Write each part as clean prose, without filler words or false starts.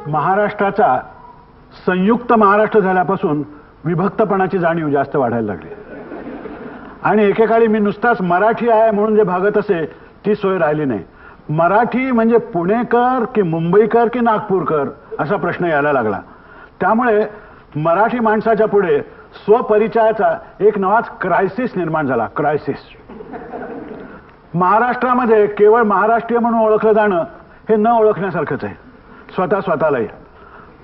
महाराष्ट्राचा संयुक्त महाराष्ट्र झाल्यापासून विभक्तपणाची जाणीव जास्त वाढायला लागली आणि एकेकाळी मी नुसताच मराठी आहे म्हणून जे भागत असे ती सोय राहिली नाही. मराठी म्हणजे पुणेकर की मुंबईकर की नागपूरकर असा प्रश्न यायला लागला. त्यामुळे मराठी माणसाच्या पुढे स्वपरिचयाचा एक नवाच क्रायसिस निर्माण झाला. क्रायसिस. महाराष्ट्रामध्ये केवळ महाराष्ट्रीय म्हणून ओळखलं जाणं हे न ओळखण्यासारखंच आहे स्वतःलाही.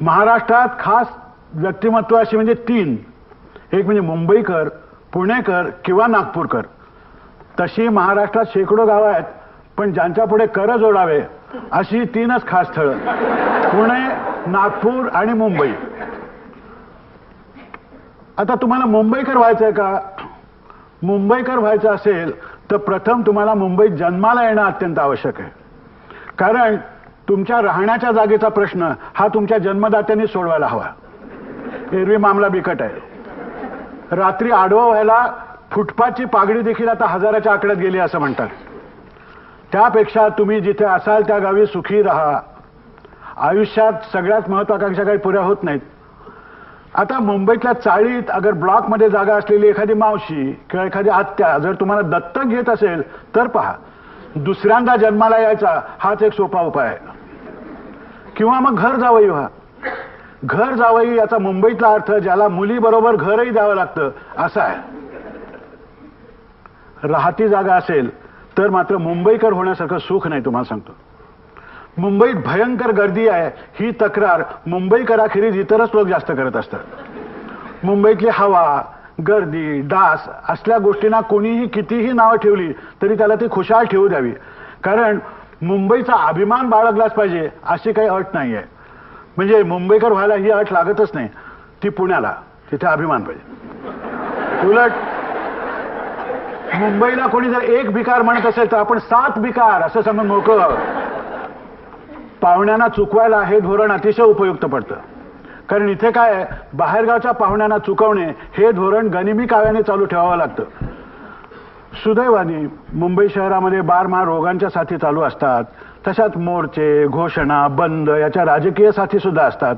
महाराष्ट्रात खास व्यक्तिमत्व अशी म्हणजे तीन, एक म्हणजे मुंबईकर, पुणेकर किंवा नागपूरकर. तशी महाराष्ट्रात शेकडो गावं आहेत, पण ज्यांच्या पुढे कर जोडावे अशी तीनच खास स्थळं, पुणे, नागपूर आणि मुंबई. आता तुम्हाला मुंबईकर व्हायचंय का? मुंबईकर व्हायचं असेल तर प्रथम तुम्हाला मुंबईत जन्माला येणं अत्यंत आवश्यक आहे. कारण तुमच्या राहण्याच्या जागेचा प्रश्न हा तुमच्या जन्मदात्यांनी सोडवायला हवा. एरवी मामला बिकट आहे. रात्री आडवं व्हायला फुटपाथची पागडी देखील आता हजाराच्या आकड्यात गेली असं म्हणतात. त्यापेक्षा तुम्ही जिथे असाल त्या गावी सुखी राहा. आयुष्यात सगळ्यात महत्वाकांक्षा काही पुऱ्या होत नाहीत. आता मुंबईतल्या चाळीत अगर ब्लॉकमध्ये जागा असलेली एखादी मावशी किंवा एखादी आत्या जर तुम्हाला दत्तक घेत असेल तर पहा, दुसऱ्यांदा जन्माला यायचा हाच एक सोपा उपाय आहे. किंवा मग घर जावई व्हा. घर जावई याचा मुंबईतला अर्थ ज्याला मुलीबरोबर घरही द्यावं लागतं असा आहे. राहती जागा असेल तर मात्र मुंबईकर होण्यासारखं सुख नाही तुम्हाला सांगतो. मुंबईत भयंकर गर्दी आहे ही तक्रार मुंबईकराखेरीज इतरच लोक जास्त करत असतात. मुंबईतली हवा, गर्दी, डास असल्या गोष्टींना कोणीही कितीही नावं ठेवली तरी त्याला ती खुशाल ठेवू द्यावी. कारण मुंबईचा अभिमान बाळगलाच पाहिजे अशी काही अट नाही आहे. म्हणजे मुंबईकर व्हायला ही अट लागतच नाही. ती पुण्याला, तिथे अभिमान पाहिजे. उलट मुंबईला कोणी जर एक भिकार म्हणत असेल तर आपण 7 भिकार असं सांगून मोकळं. पाहुण्यांना चुकवायला हे धोरण अतिशय उपयुक्त पडतं. कारण इथे काय, बाहेरगावच्या पाहुण्यांना चुकवणे हे धोरण गनिमी काव्याने चालू ठेवावं लागतं. सुदैवाने मुंबई शहरामध्ये बारमाह रोगांच्या साथी चालू असतात. तशात मोर्चे, घोषणा, बंद याच्या राजकीय साथी सुद्धा असतात.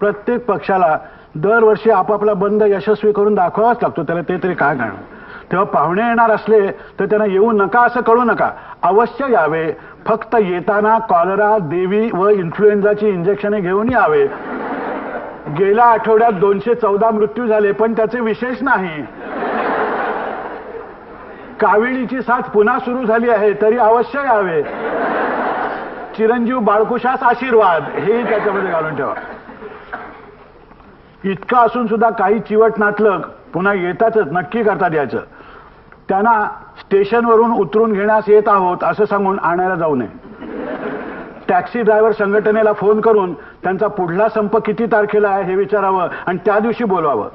प्रत्येक पक्षाला दरवर्षी आपापला बंद यशस्वी करून दाखवावाच लागतो. त्याला ते तरी काय करणार. तेव्हा पाहुणे येणार असले तर त्यांना येऊ नका असं कळू नका. अवश्य यावे. फक्त येताना कॉलरा, देवी व इन्फ्लुएन्झाची इंजेक्शने घेऊन यावे. गेल्या आठवड्यात 214 मृत्यू झाले पण त्याचे विशेष नाही. काविळीची साथ पुन्हा सुरू झाली आहे तरी अवश्य यावे. चिरंजीव बाळकुशास आशीर्वाद हे त्याच्यामध्ये घालून ठेवा. इतकं असून सुद्धा काही चिवट नातलग पुन्हा येतातच नक्की करतात याचं. त्यांना स्टेशनवरून उतरून घेण्यास येत आहोत असं सांगून आणायला जाऊ नये. टॅक्सी ड्रायव्हर संघटनेला फोन करून त्यांचा पुढला संप किती तारखेला आहे हे विचारावं आणि त्या दिवशी बोलवावं.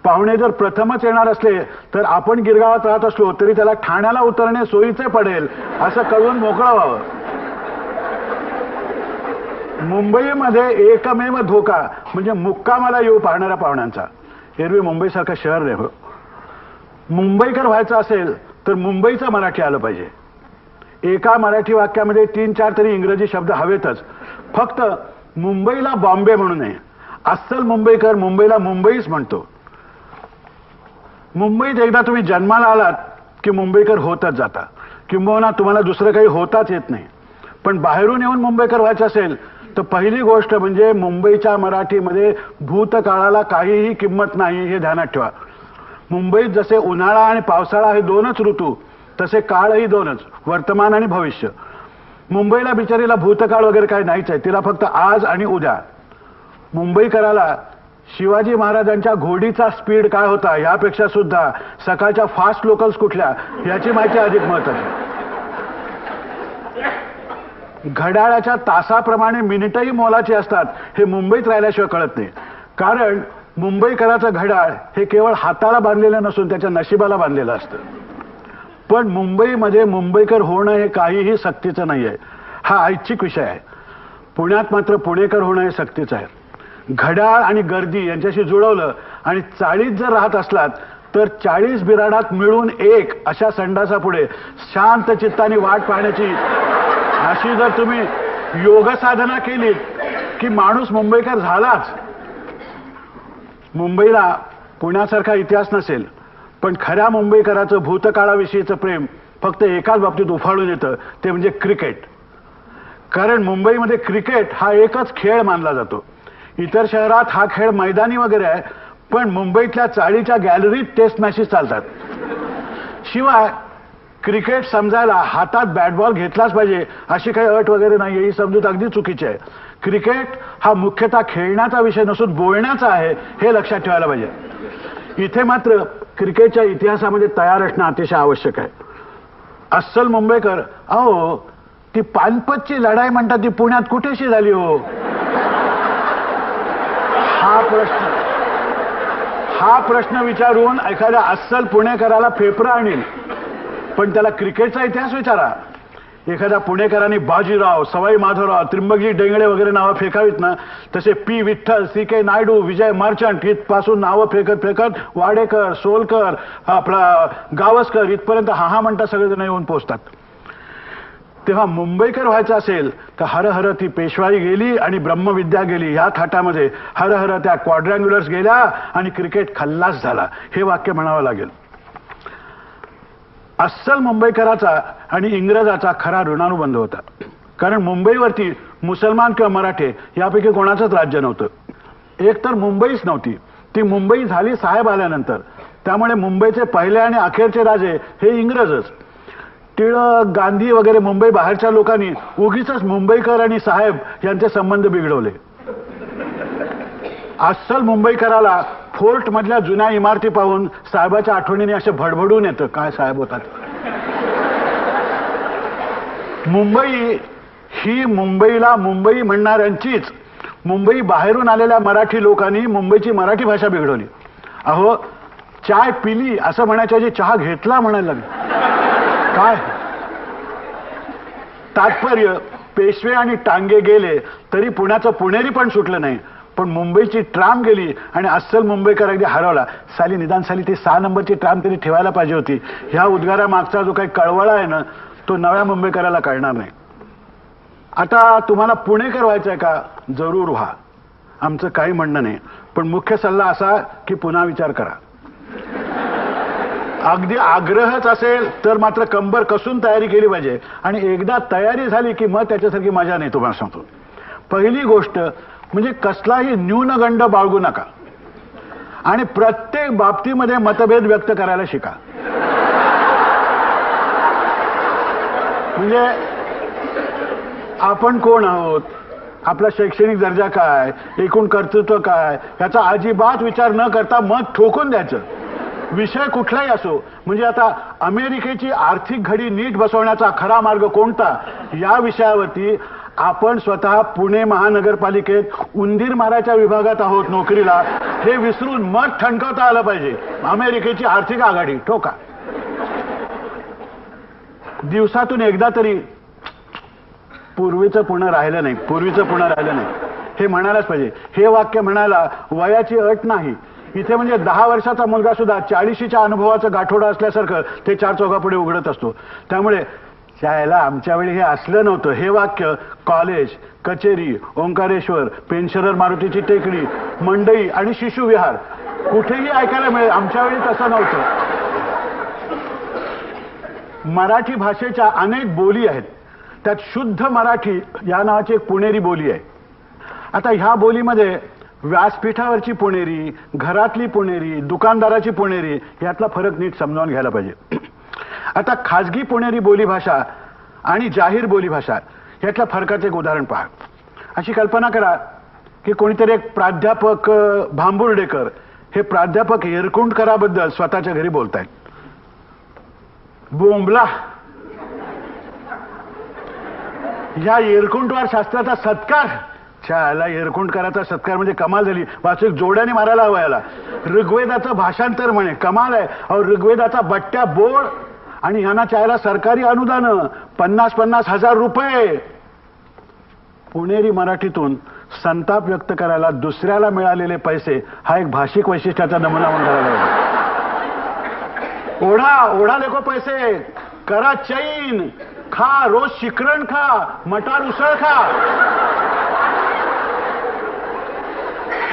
पाहुणे जर प्रथमच येणार असले तर आपण गिरगावात राहत असलो तरी त्याला ठाण्याला उतरणे सोयीचे पडेल असं कळवून मोकळं व्हावं. मुंबईमध्ये एकमेव धोका म्हणजे मुक्कामाला येऊ पाहणाऱ्या पाहुण्यांचा. एरवी मुंबईसारखं शहर नाही हो. मुंबईकर व्हायचं असेल तर मुंबईचं मराठी आलं पाहिजे. एका मराठी वाक्यामध्ये 3-4 तरी इंग्रजी शब्द हवेतच. फक्त मुंबईला बॉम्बे म्हणू नये. अस्सल मुंबईकर मुंबईला मुंबईच म्हणतो. मुंबईत एकदा तुम्ही जन्माला आलात की मुंबईकर होतच जाता. किंबहुना तुम्हाला दुसरं काही होताच येत नाही. पण बाहेरून येऊन मुंबईकर व्हायचं असेल तर पहिली गोष्ट म्हणजे मुंबईच्या मराठीमध्ये भूतकाळाला काहीही किंमत नाही हे ध्यानात ठेवा. मुंबईत जसे उन्हाळा आणि पावसाळा हे 2च ऋतू तसे काळही 2च, वर्तमान आणि भविष्य. मुंबईला बिचारीला भूतकाळ वगैरे काही नाहीच आहे. तिला फक्त आज आणि उद्या. मुंबईकराला शिवाजी महाराजांच्या घोडीचा स्पीड काय होता यापेक्षा सुद्धा सकाळच्या फास्ट लोकल्स कुठल्या याची माहिती अधिक महत्त्वाची. घड्याळाच्या तासाप्रमाणे मिनिटही मोलाची असतात हे मुंबईत राहिल्याशिवाय कळत नाही. कारण मुंबईकराचं घड्याळ हे केवळ हाताला बांधलेलं नसून त्याच्या नशिबाला बांधलेलं असतं. पण मुंबईमध्ये मुंबईकर होणं हे काहीही सक्तीचं नाही आहे. हा ऐच्छिक विषय आहे. पुण्यात मात्र पुणेकर होणं हे सक्तीचं आहे. घड्याळ आणि गर्दी यांच्याशी जुळवलं आणि चाळीत जर राहत असलात तर 40 बिराडात मिळून एक अशा संडासापुढे शांत चित्ताने वाट पाहण्याची अशी जर तुम्ही योग साधना केलीत की माणूस मुंबईकर झालाच. मुंबईला पुण्यासारखा इतिहास नसेल, पण खऱ्या मुंबईकराचं भूतकाळाविषयीचं प्रेम फक्त एकाच बाबतीत उफाळून येतं, ते म्हणजे क्रिकेट. कारण मुंबईमध्ये क्रिकेट हा एकच खेळ मानला जातो. इतर शहरात हा खेळ मैदानी वगैरे आहे, पण मुंबईतल्या चाळीच्या गॅलरीत टेस्ट मॅचेस चालतात. शिवाय क्रिकेट समजायला हातात बॅट बॉल घेतलाच पाहिजे अशी काही अट वगैरे नाही, ही समजूत अगदी चुकीची आहे. क्रिकेट हा मुख्यतः खेळण्याचा विषय नसून बोलण्याचा आहे, हे लक्षात ठेवायला पाहिजे. इथे मात्र क्रिकेटच्या इतिहासामध्ये तयार असणं अतिशय आवश्यक आहे. अस्सल मुंबईकर, अहो ती पानिपतची लढाई म्हणतात ती पुण्यात कुठेशी झाली हो? हा प्रश्न विचारून एखाद्या अस्सल पुणेकराला फेफरं आणील, पण त्याला क्रिकेटचा इतिहास विचारा. एखाद्या पुणेकरांनी बाजीराव, सवाई माधवराव, त्रिंबकजी डेंगळे वगैरे नावं फेकावीत ना, तसे पी विठ्ठल, सी.के. नायडू, विजय मर्चंट इथपासून नावं फेकत फेकत वाडेकर, सोलकर, आपला गावस्कर इथपर्यंत हा म्हणता सगळेजण येऊन पोहोचतात. तेव्हा मुंबईकर व्हायचं असेल तर हर हर ती पेशवाई गेली आणि ब्रह्मविद्या गेली, ह्या थाटामध्ये हर हर त्या क्वाड्रँग्युलर्स गेल्या आणि क्रिकेट खल्लास झाला, हे वाक्य म्हणावं लागेल. अस्सल मुंबईकराचा आणि इंग्रजाचा खरा ऋणानुबंध होता. कारण मुंबईवरती मुसलमान किंवा मराठे यापैकी कोणाचंच राज्य नव्हतं. एक तर मुंबईच नव्हती, ती मुंबई झाली साहेब आल्यानंतर. त्यामुळे मुंबईचे पहिले आणि अखेरचे राजे हे इंग्रजच. टिळक, गांधी वगैरे मुंबई बाहेरच्या लोकांनी उगीच मुंबईकर आणि साहेब यांचे संबंध बिघडवले. अस्सल मुंबईकराला फोर्ट मधल्या जुन्या इमारती पाहून साहेबाच्या आठवणीने असे भडभडून येतं, काय साहेब होतात. मुंबई ही मुंबईला मुंबई म्हणणाऱ्यांचीच, मुंबई बाहेरून आलेल्या मराठी लोकांनी मुंबईची मराठी भाषा बिघडवली. अहो चाय पिली असं म्हणायच्या ऐवजी चहा घेतला म्हणायला लागले. काय तात्पर्य, पेशवे आणि टांगे गेले तरी पुण्याचं पुणेरी पण सुटलं नाही, पण मुंबईची ट्राम गेली आणि अस्सल मुंबईकर अगदी हरवला. साली निदान साली ती 6 नंबरची ट्राम तरी ठेवायला पाहिजे होती. ह्या उद्गारामागचा जो काही कळवळा आहे ना, तो नव्या मुंबईकराला कळणार नाही. आता तुम्हाला पुणेकर व्हायचं आहे का? जरूर व्हा, आमचं काही म्हणणं नाही. पण मुख्य सल्ला असा की पुन्हा विचार करा. अगदी आग्रहच असेल तर मात्र कंबर कसून तयारी केली पाहिजे. आणि एकदा तयारी झाली की मग त्याच्यासारखी मजा नाही, तुम्हाला सांगतो. पहिली गोष्ट म्हणजे कसलाही न्यूनगंड बाळगू नका आणि प्रत्येक बाबतीमध्ये मतभेद व्यक्त करायला शिका. म्हणजे आपण कोण आहोत, आपला शैक्षणिक दर्जा काय, एकूण कर्तृत्व काय, याचा अजिबात विचार न करता मत ठोकून द्यायचं. विषय कुठलाही असो. म्हणजे आता अमेरिकेची आर्थिक घडी नीट बसवण्याचा खरा मार्ग कोणता, या विषयावरती आपण स्वतः पुणे महानगरपालिकेत उंदीर मारायच्या विभागात आहोत नोकरीला, हे विसरून मत ठणकावता आलं पाहिजे. अमेरिकेची आर्थिक आघाडी ठोका. दिवसातून एकदा तरी पूर्वीचं पुणे राहिलं नाही, पूर्वीचं पुणे राहिलं नाही हे म्हणायलाच पाहिजे. हे वाक्य म्हणायला वयाची अट नाही. इथे म्हणजे 10 वर्षाचा मुलगा सुद्धा 40शीच्या अनुभवाचं गाठोडं असल्यासारखं ते 4 चौघापुढे उघडत असतो. त्यामुळे शाळेला आमच्या वेळी हे असलं नव्हतं हे वाक्य कॉलेज, कचेरी, ओंकारेश्वर, पेन्शनर मारुतीची टेकडी, मंडई आणि शिशुविहार कुठेही ऐकायला मिळेल. आमच्या वेळी तसं नव्हतं. मराठी भाषेच्या अनेक बोली आहेत, त्यात शुद्ध मराठी या नावाची एक पुणेरी बोली आहे. आता ह्या बोलीमध्ये व्यासपीठावरची पुणेरी, घरातली पुणेरी, दुकानदाराची पुणेरी यातला फरक नीट समजावून घ्यायला पाहिजे. आता खाजगी पुणेरी बोलीभाषा आणि जाहीर बोलीभाषा यातल्या फरकाचं एक उदाहरण पहा. अशी कल्पना करा की कोणीतरी एक प्राध्यापक भांबुर्डेकर हे प्राध्यापक येरकुंडकराबद्दल स्वतःच्या घरी बोलतायत. बोंबला, या येरकुंडवार शास्त्राचा सत्कार, याला येरकुंडकराचा सत्कार म्हणजे कमाल झाली. वाचक जोड्याने मारायला हवा याला. ऋग्वेदाचं भाषांतर म्हणे, कमाल आहे. अहो ऋग्वेदाचा बट्ट्या बोळ आणि ह्यांना चायला सरकारी अनुदान 50-50 हजार रुपये. पुणेरी मराठीतून संताप व्यक्त करायला दुसऱ्याला मिळालेले पैसे हा एक भाषिक वैशिष्ट्याचा नमुना म्हणून करायला. ओढा लेको पैसे, करा चैन, खा रोज शिकरण खा, मटार उसळ खा.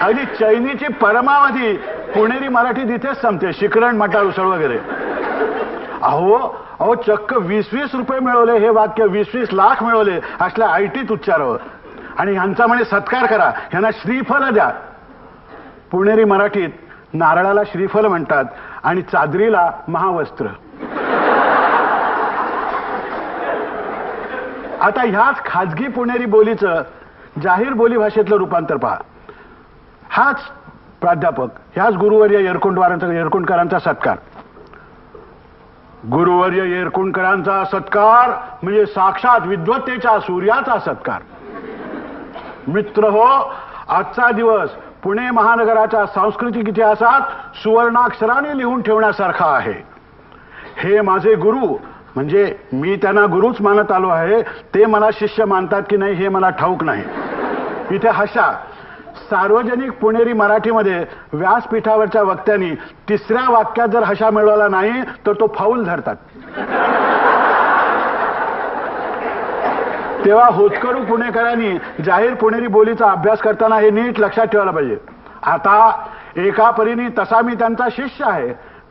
अगदी चैनीची परमावधी पुणेरी मराठी तिथेच संपते, शिकरण मटार उसळ वगैरे. अहो अहो चक्क 20-20 रुपये मिळवले हे वाक्य 20-20 लाख मिळवले असल्या आयटीत उच्चारावं. आणि ह्यांचा म्हणे सत्कार करा, ह्यांना श्रीफल द्या. पुणेरी मराठीत नारळाला श्रीफल म्हणतात आणि चादरीला महावस्त्र. आता ह्याच खाजगी पुणेरी बोलीचं जाहीर बोली भाषेतलं रूपांतर पहा. हाच प्राध्यापक, ह्याच गुरुवर्य येरकुंडकरांचा सत्कार. गुरुवर्य येरकुंडकरांचा सत्कार म्हणजे साक्षात विद्वत्तेच्या सूर्याचा सत्कार. मित्र हो, आजचा दिवस पुणे महानगराच्या सांस्कृतिक इतिहासात सुवर्णाक्षराने लिहून ठेवण्यासारखा आहे. हे माझे गुरु, म्हणजे मी त्यांना गुरुच मानत आलो आहे, ते मला शिष्य मानतात की नाही हे मला ठाऊक नाही. इथे हशा सार्वजनिक पुणेरी मराठीमध्ये व्यासपीठावरच्या वक्त्यांनी तिसऱ्या वाक्यात जर हशा मिळवला नाही तर तो फाऊल धरतात. तेव्हा होतकरू पुणेकरांनी जाहीर पुणेरी बोलीचा अभ्यास करताना हे नीट लक्षात ठेवायला पाहिजे. आता एका परीने तसा मी त्यांचा शिष्य आहे,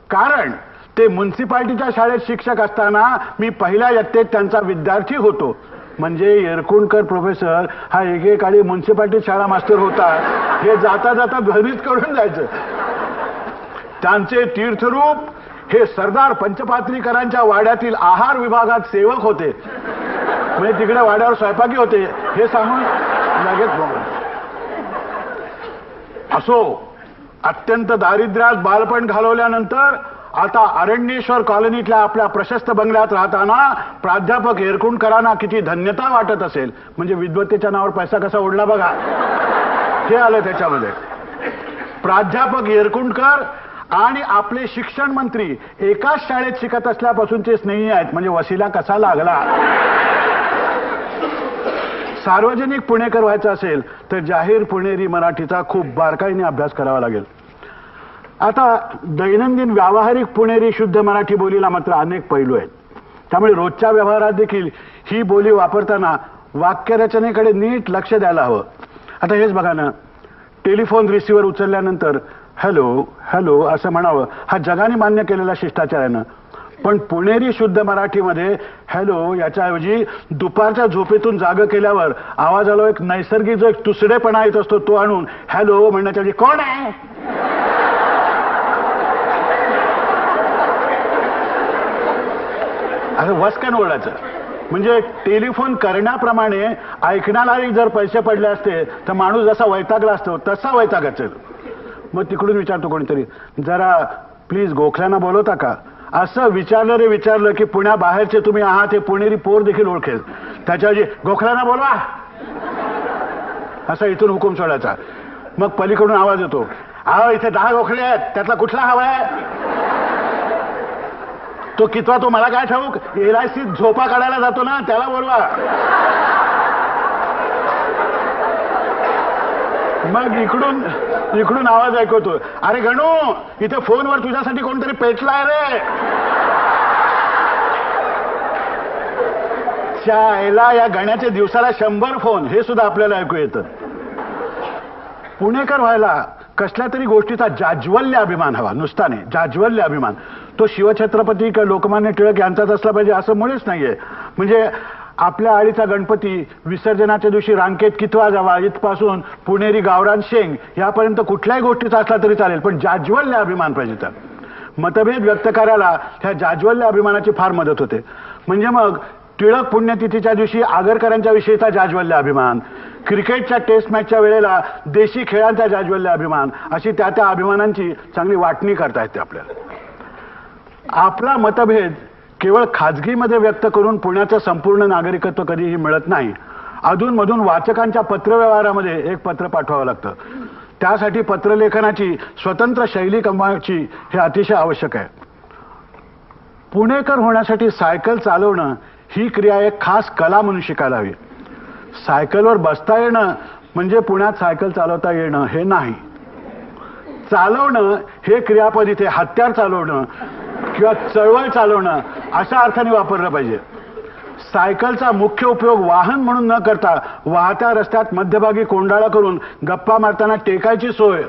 कारण ते म्युन्सिपाल्टीच्या शाळेत शिक्षक असताना मी पहिल्या इयत्तेत त्यांचा विद्यार्थी होतो. म्हणजे येरकुंडकर प्रोफेसर हा एकेकाळी म्युन्सिपाल्टी शाळा मास्तर होता हे जाता जाता ध्वनित करून जायचं. त्यांचे तीर्थरूप हे सरदार पंचपात्रीकरांच्या वाड्यातील आहार विभागात सेवक होते, म्हणजे तिकडे वाड्यावर स्वयंपाकी होते हे सांगून लगेच बोल. असो, अत्यंत दारिद्र्यात बालपण घालवल्यानंतर आता अरण्येश्वर कॉलनीतल्या आपल्या प्रशस्त बंगल्यात राहताना प्राध्यापक येरकुंडकरांना किती धन्यता वाटत असेल. म्हणजे विद्वत्तेच्या नावावर पैसा कसा ओढला बघा, हे आलं त्याच्यामध्ये. प्राध्यापक येरकुंडकर आणि आपले शिक्षण मंत्री एकाच शाळेत शिकत असल्यापासूनचे स्नेही आहेत, म्हणजे वसिला कसा लागला. सार्वजनिक पुणेकर व्हायचं असेल तर जाहीर पुणेरी मराठीचा खूप बारकाईने अभ्यास करावा लागेल. आता दैनंदिन व्यावहारिक पुणेरी शुद्ध मराठी बोलीला मात्र अनेक पैलू आहेत, त्यामुळे रोजच्या व्यवहारात देखील ही बोली वापरताना वाक्यरचनेकडे नीट लक्ष द्यायला हवं. आता हेच बघा ना, टेलिफोन रिसिव्हर उचलल्यानंतर हॅलो हॅलो असं म्हणावं हा जगाने मान्य केलेला शिष्टाचार आहे ना. पण पुणेरी शुद्ध मराठीमध्ये हॅलो याच्याऐवजी दुपारच्या झोपेतून जाग केल्यावर आवाजाला एक नैसर्गिक जो एक तुसडेपणा येत असतो तो आणून हॅलो म्हणण्याच्या ऐवजी कोण आहे असं वस्कन ओरडायचं. म्हणजे टेलिफोन करण्याप्रमाणे ऐकण्यालाही जर पैसे पडले असते तर माणूस जसा वैतागला असतो तसा वैताग असेल. मग तिकडून विचारतो कोणीतरी, जरा प्लीज गोखल्यांना बोलवता का, असं विचारलं की पुण्याबाहेरचे तुम्ही आहात हे पुणेरी पोर देखील ओळखेल. त्याच्याऐवजी गोखल्यांना बोलवा असा इथून हुकूम सोडायचा. मग पलीकडून आवाज येतो, अहो इथे 10 गोखले आहेत, त्यातला कुठला हवाय, तो कितवा तो मला काय ठाऊक, LIC झोपा काढायला जातो ना त्याला बोलवा. मग इकडून आवाज ऐकवतो, अरे गणू इथे फोनवर तुझ्यासाठी कोणतरी पेटलाय रे. चायला या गण्याच्या दिवसाला 100 फोन, हे सुद्धा आपल्याला ऐकू येतं. पुणेकर व्हायला कसल्या तरी गोष्टीचा जाज्वल्य अभिमान हवा, नुसता नाही, जाज्वल्य अभिमान. तो शिवछत्रपती किंवा लोकमान्य टिळक यांचाच असला पाहिजे असं मुळीच नाहीये. म्हणजे आपल्या आळीचा गणपती विसर्जनाच्या दिवशी रांकेत कितवा जावा इथपासून पुणेरी गावरान शेंग यापर्यंत कुठल्याही गोष्टीचा असला तरी चालेल, पण जाज्वल्य अभिमान पाहिजे. तर मतभेद व्यक्त करायला ह्या जाज्वल्य अभिमानाची फार मदत होते. म्हणजे मग टिळक पुण्यतिथीच्या दिवशी आगरकरांच्या विषयीचा जाज्वल्य अभिमान, क्रिकेटच्या टेस्ट मॅचच्या वेळेला देशी खेळांचा जाज्वल्य अभिमान, अशी त्या त्या अभिमानांची चांगली वाटणी करता येते आपल्याला. आपला मतभेद केवळ खाजगीमध्ये व्यक्त करून पुण्याचं संपूर्ण नागरिकत्व कधीही मिळत नाही. अधूनमधून वाचकांच्या पत्रव्यवहारामध्ये एक पत्र पाठवावं लागतं. त्यासाठी पत्रलेखनाची स्वतंत्र शैली कमवायची हे अतिशय आवश्यक आहे. पुणेकर होण्यासाठी सायकल चालवणं ही क्रिया एक खास कला म्हणून शिकायला हवी. सायकलवर बसता येणं म्हणजे पुण्यात सायकल चालवता येणं हे नाही. चालवणं हे क्रियापद इथे हत्यार चालवणं किंवा चळवळ चालवणं अशा अर्थाने वापरलं पाहिजे. सायकलचा मुख्य उपयोग वाहन म्हणून न करता वाहत्या रस्त्यात मध्यभागी कोंडाळा करून गप्पा मारताना टेकायची सोय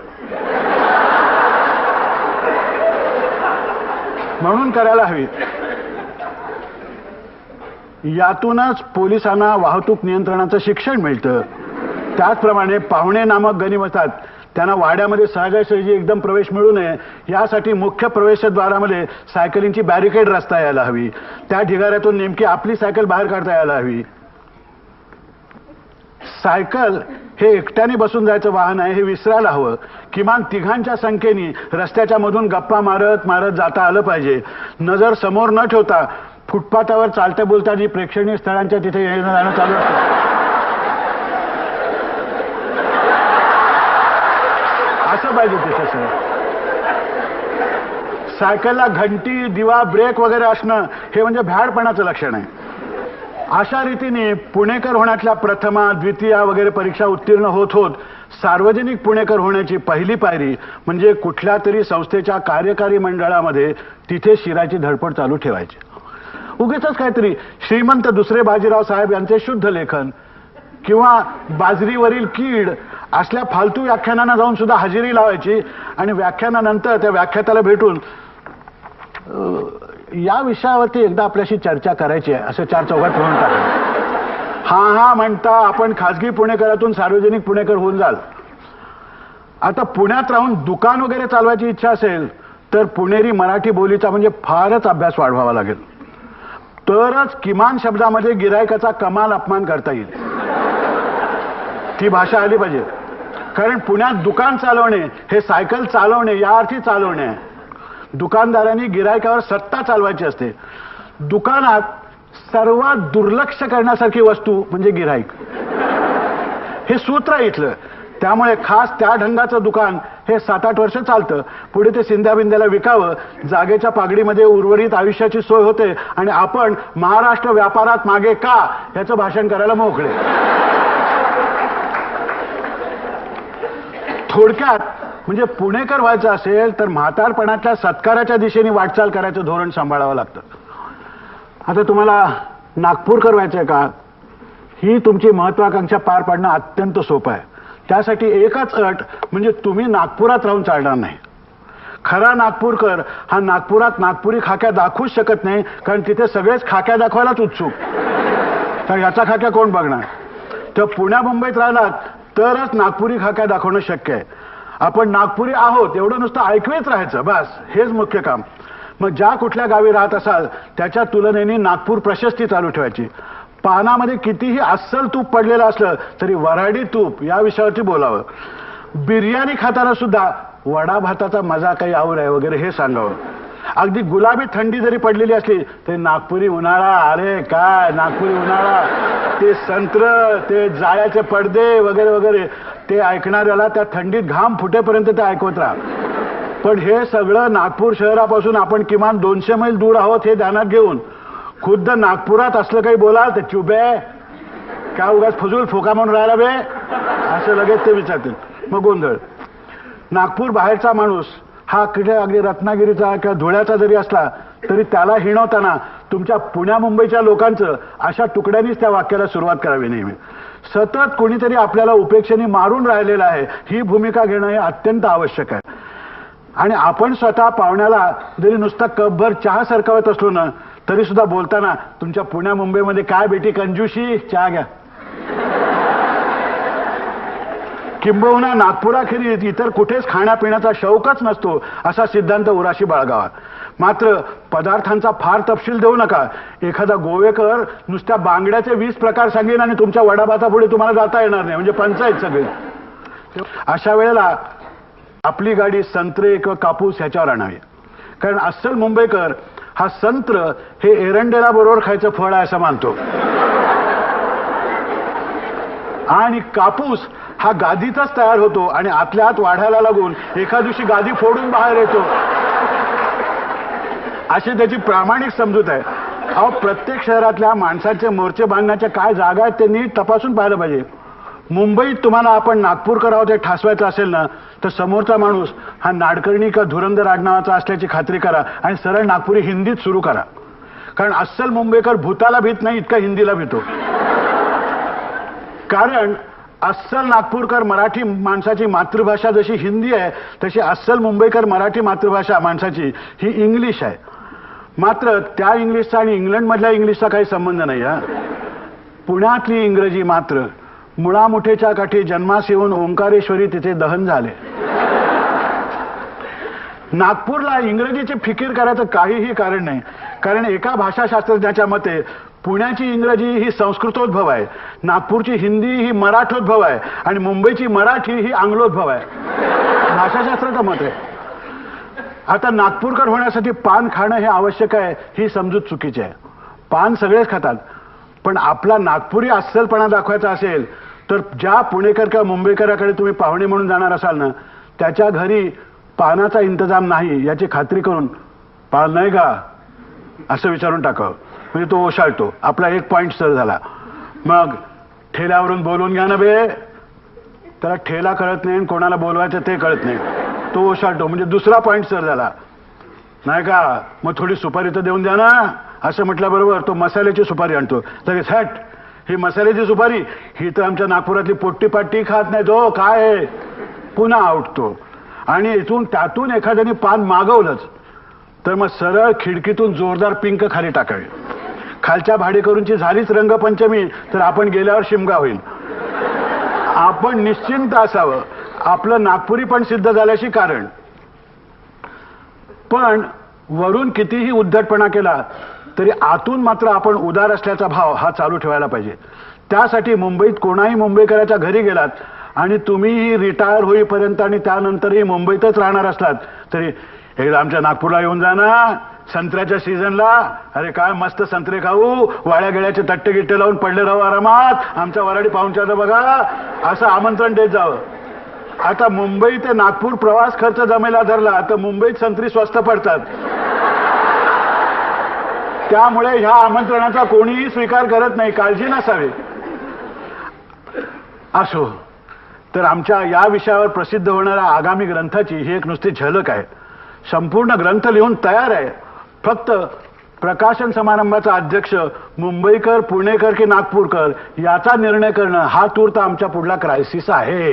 म्हणून करायला हवी. यातूनच पोलिसांना वाहतूक नियंत्रणाचं शिक्षण मिळतं. त्याचप्रमाणे पाहुणे नामक गनिम असतात, त्यांना वाड्यामध्ये सहजासहजी एकदम प्रवेश मिळू नये यासाठी मुख्य प्रवेशद्वारामध्ये सायकलींची बॅरिकेड रस्ता यायला हवी. त्या ढिगाऱ्यातून नेमकी आपली सायकल बाहेर काढता यायला हवी. सायकल हे एकट्याने बसून जायचं वाहन आहे हे विसरायला हवं. किमान तिघांच्या संख्येने रस्त्याच्या मधून गप्पा मारत मारत जाता आलं पाहिजे. नजर समोर न ठेवता फुटपाथावर चालत्या बोलता जी प्रेक्षणीय स्थळांच्या तिथे येणं जाणं चालू असतं असं पाहिजे तिथे सर. सायकलला घंटी दिवा ब्रेक वगैरे असणं हे म्हणजे भ्याडपणाचं लक्षण आहे. अशा रीतीने पुणेकर होण्यातल्या प्रथमा द्वितीया वगैरे परीक्षा उत्तीर्ण होत होत सार्वजनिक पुणेकर होण्याची पहिली पायरी म्हणजे कुठल्या तरी संस्थेच्या कार्यकारी मंडळामध्ये तिथे शिरायची धडपड चालू ठेवायची. उगीच काहीतरी श्रीमंत दुसरे बाजीराव साहेब यांचे शुद्ध लेखन किंवा बाजरीवरील कीड असल्या फालतू व्याख्यानांना जाऊन सुद्धा हजेरी लावायची आणि व्याख्यानानंतर त्या व्याख्यात्याला भेटून या विषयावरती एकदा आपल्याशी चर्चा करायची आहे असं चार चौघात म्हणून टाकायचं. हा म्हणता आपण खाजगी पुणेकरातून सार्वजनिक पुणेकर होऊन जाल. आता पुण्यात राहून दुकान वगैरे चालवायची इच्छा असेल तर पुणेरी मराठी बोलीचा म्हणजे फारच अभ्यास वाढवावा लागेल. तरच किमान शब्दामध्ये गिरायकाचा कमाल अपमान करता येईल. ती भाषा आली पाहिजे. कारण पुण्यात दुकान चालवणे हे सायकल चालवणे या अर्थी चालवणे आहे. दुकानदारांनी गिरायकावर सत्ता चालवायची असते. दुकानात सर्वात दुर्लक्ष करण्यासारखी वस्तू म्हणजे गिराईक हे सूत्र आहे इथलं. त्यामुळे खास त्या ढंगाचं दुकान हे 7-8 वर्ष चालतं. पुढे ते सिंध्याबिंद्याला विकावं, जागेच्या पागडीमध्ये उर्वरित आयुष्याची सोय होते आणि आपण महाराष्ट्र व्यापारात मागे का याचं भाषण करायला मोकळे. थोडक्यात म्हणजे पुणेकर व्हायचं असेल तर म्हातारपणाच्या सत्काराच्या दिशेने वाटचाल करायचं धोरण सांभाळावं लागतं. आता तुम्हाला नागपूरकर व्हायचंय का, ही तुमची महत्वाकांक्षा पार पाडणं अत्यंत सोपं आहे. त्यासाठी एकच अट म्हणजे तुम्ही नागपुरात राहून चालणार नाही. खरा नागपूरकर हा नागपुरात नागपुरी खाक्या दाखवूच शकत नाही, कारण तिथे सगळेच खाक्या दाखवायलाच उत्सुक. तर याचा खाक्या कोण बघणार. तर पुण्या मुंबईत राहिलात तरच नागपुरी खाक्या दाखवणं शक्य आहे. आपण नागपुरी आहोत एवढं नुसतं ऐकवेच राहायचं बस, हेच मुख्य काम. मग ज्या कुठल्या गावी राहत असाल त्याच्या तुलनेने नागपूर प्रशस्ती चालू ठेवायची. पानामध्ये कितीही अस्सल तूप पडलेलं असलं तरी वऱ्हाडी तूप या विषयावरती बोलावं. बिर्याणी खाताना सुद्धा वडा भाताचा मजा काही आवर आहे वगैरे हे सांगावं. अगदी गुलाबी थंडी जरी पडलेली असली तरी नागपुरी उन्हाळा, अरे काय नागपुरी उन्हाळा, ते संत्र, ते जाळ्याचे पडदे वगैरे वगैरे ते ऐकणाऱ्याला त्या थंडीत घाम फुटेपर्यंत ते ऐकवत राहा. पण हे सगळं नागपूर शहरापासून आपण किमान 200 मैल दूर आहोत हे ध्यानात घेऊन खुद्द नागपुरात असलं काही बोलाल तर चुबे काय उगाच फजूल फोका म्हणून राहिला बे असं लगेच ते विचारतील. मग गोंधळ. नागपूर बाहेरचा माणूस हा अगदी रत्नागिरीचा किंवा धुळ्याचा जरी असला तरी त्याला हिणवताना तुमच्या पुण्या मुंबईच्या लोकांचं अशा तुकड्यांनीच त्या वाक्याला सुरुवात करावी नेहमी. सतत कोणीतरी आपल्याला उपेक्षेने मारून राहिलेलं आहे ही भूमिका घेणं हे अत्यंत आवश्यक आहे. आणि आपण स्वतः पाहुण्याला जरी नुसता कपभर चहा सरकवत असलो ना तरी सुद्धा बोलताना तुमच्या पुण्या मुंबईमध्ये काय बेटी कंजूशी चहा घ्या. किंबहुना नागपुराखेरीज इतर कुठेच खाण्यापिण्याचा शौकच नसतो असा सिद्धांत उराशी बाळगावा. मात्र पदार्थांचा फार तपशील देऊ नका. एखादा गोवेकर नुसत्या बांगड्याचे 20 प्रकार सांगेन आणि तुमच्या वडाभातापुढे तुम्हाला जाता येणार नाही म्हणजे पंचायत सगळी. अशा वेळेला आपली गाडी संत्रे किंवा कापूस ह्याच्यावर आणावी. कारण अस्सल मुंबईकर हा संत्र हे एरंडेला बरोबर खायचं फळ आहे असं मानतो आणि कापूस हा गादीचाच तयार होतो आणि आतल्या आत वाढायला लागून एका दिवशी गादी फोडून बाहेर येतो अशी त्याची प्रामाणिक समजूत आहे. अहो प्रत्येक शहरातल्या माणसांचे मोर्चे बांधण्याच्या काय जागा आहेत ते नीट तपासून पाहिलं पाहिजे. मुंबईत तुम्हाला आपण नागपूरकर आहोत हे ठासवायचं असेल ना तर समोरचा माणूस हा नाडकर्णी का धुरंधर आडनावाचा असल्याची खात्री करा आणि सरळ नागपुरी हिंदीत सुरू करा. कारण अस्सल मुंबईकर भूताला भीत नाही इतका हिंदीला भीतो. कारण अस्सल नागपूरकर मराठी माणसाची मातृभाषा जशी हिंदी आहे तशी अस्सल मुंबईकर मराठी मातृभाषा माणसाची ही इंग्लिश आहे. मात्र त्या इंग्लिशचा आणि इंग्लंडमधल्या इंग्लिशचा काही संबंध नाही. हा पुण्यातली इंग्रजी मात्र मुळामुठेच्या काठी जन्मास येऊन ओंकारेश्वरी तिथे दहन झाले. नागपूरला इंग्रजीची फिकीर करायचं काहीही कारण नाही. कारण एका भाषाशास्त्रज्ञाच्या मते पुण्याची इंग्रजी ही संस्कृतोद्भव आहे, नागपूरची हिंदी ही मराठोद्भव आहे आणि मुंबईची मराठी ही आंग्लोद्भव आहे. भाषाशास्त्राचं मत आहे. आता नागपूरकर होण्यासाठी पान खाणं हे आवश्यक आहे ही समजूत चुकीची आहे. पान सगळेच खातात, पण आपला नागपुरी अस्सलपणा दाखवायचा असेल तर ज्या पुणेकर किंवा मुंबईकराकडे तुम्ही पाहुणे म्हणून जाणार असाल ना त्याच्या घरी पानाचा इंतजाम नाही याची खात्री करून पान नाही का असं विचारून टाकावं. म्हणजे तो ओशाळतो. आपला एक पॉइंट सर झाला. मग ठेल्यावरून बोलून घ्या ना बे. त्याला ठेला कळत नाही, कोणाला बोलवायचं ते कळत नाही, तो ओशाळतो. म्हणजे दुसरा पॉइंट सर झाला नाही का. मग थोडी सुपारी तर देऊन द्या ना असं म्हटल्याबरोबर तो मसाल्याची सुपारी आणतो. लगेच हॅट, ही मसाल्याची सुपारी ही तर आमच्या नागपुरातली पोट्टी पाट्टी खात नाही तो काय. पुन्हा उठतो. आणि इथून त्यातून एखाद्याने पान मागवलंच तर मग सरळ खिडकीतून जोरदार पिंक खाली टाकावी. खालच्या भाडेकरूंची झालीच रंगपंचमी तर आपण गेल्यावर शिमगा होईल. आपण निश्चिंत असावं. आपलं नागपुरी पण सिद्ध झाल्याशी कारण. पण वरून कितीही उद्धटपणा केला तरी आतून मात्र आपण उदार असल्याचा भाव हा चालू ठेवायला पाहिजे. त्यासाठी मुंबईत कोणाही मुंबईकराच्या घरी गेलात आणि तुम्हीही रिटायर होईपर्यंत आणि त्यानंतरही मुंबईतच राहणार असलात तरी एकदा आमच्या नागपूरला येऊन जा ना संत्र्याच्या सीझनला. अरे काय मस्त संत्रे खाऊ, वाळ्या गेळ्याचे तट्टे गिट्टे लावून पडले राहू आरामात, आमच्या वराडी पाहुणचार बघा असं आमंत्रण देत जावं. आता मुंबई ते नागपूर प्रवास खर्च जमेला धरला तर मुंबईत संत्री स्वस्त पडतात. त्यामुळे ह्या आमंत्रणाचा कोणीही स्वीकार करत नाही, काळजी नसावी. असो तर आमच्या या विषयावर प्रसिद्ध होणाऱ्या आगामी ग्रंथाची ही एक नुसती झलक आहे. संपूर्ण ग्रंथ लिहून तयार आहे. फक्त प्रकाशन समारंभाचा अध्यक्ष मुंबईकर, पुणेकर की नागपूरकर याचा निर्णय करणं हा तूर्त आमच्या पुढला क्रायसिस आहे.